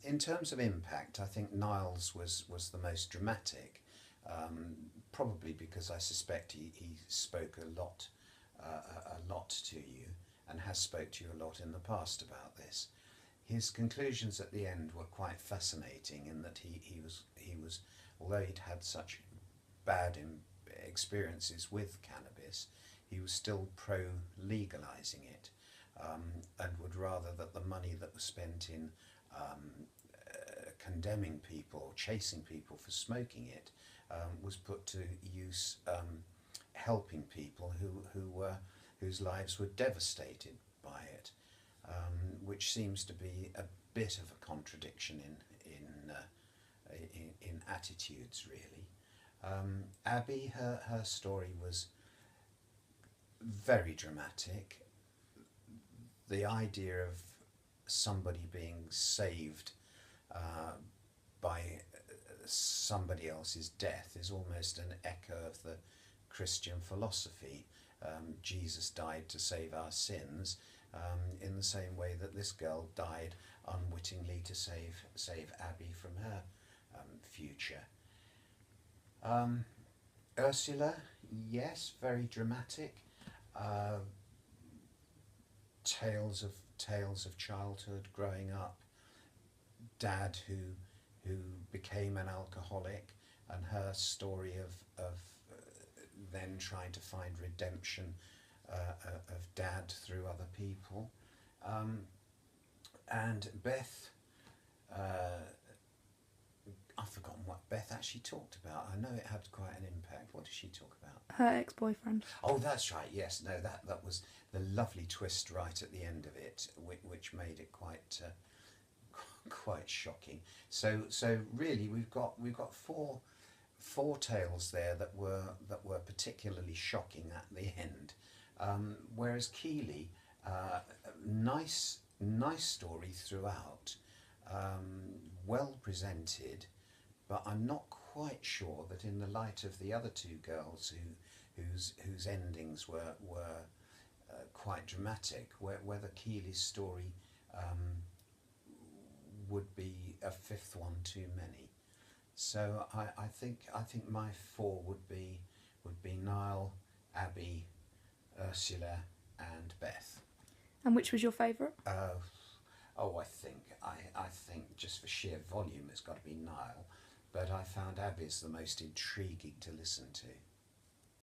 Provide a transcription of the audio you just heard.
In terms of impact, I think Niles was the most dramatic, probably because I suspect he spoke a lot to you, and has spoke to you a lot in the past about this. His conclusions at the end were quite fascinating in that he was, although he'd had such bad experiences with cannabis, he was still pro legalizing it, and would rather that the money that was spent in condemning people or chasing people for smoking it was put to use helping people whose lives were devastated by it, which seems to be a bit of a contradiction in attitudes, really. Abby, her story was very dramatic. The idea of somebody being saved uh, by somebody else's death is almost an echo of the Christian philosophy. Jesus died to save our sins, in the same way that this girl died unwittingly to save Abby from her future. Um, Ursula, yes, very dramatic. Uh, tales of childhood, growing up, dad who became an alcoholic, and her story of then trying to find redemption of dad through other people. Um, and Beth, uh, I've forgotten what Beth actually talked about. I know it had quite an impact. What did she talk about? Her ex-boyfriend. Oh, that's right. Yes, no, that was the lovely twist right at the end of it, which made it quite quite shocking. So really, we've got four tales there that were particularly shocking at the end. Whereas Keeley, nice story throughout, well presented, but I'm not quite sure that in the light of the other two girls whose endings were quite dramatic, whether Keeley's story would be a fifth one too many. So I think my four would be Niall, Abby, Ursula, and Beth. And which was your favourite? I think just for sheer volume, it's got to be Niall, but I found Abby's the most intriguing to listen to.